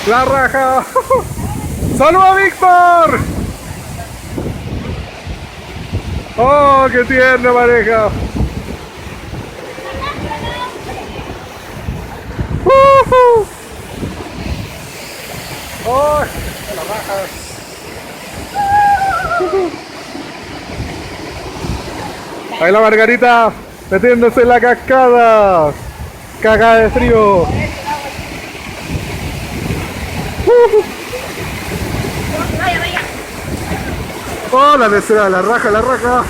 La raja. ¡Saluda, Víctor! ¡Oh, qué tierna pareja! ¡Uh! ¡Oh! La raja. Ahí la Margarita metiéndose en la cascada. Cagada de frío. Vaya, vaya. ¡Oh, la tercera! ¡La raja, la raja!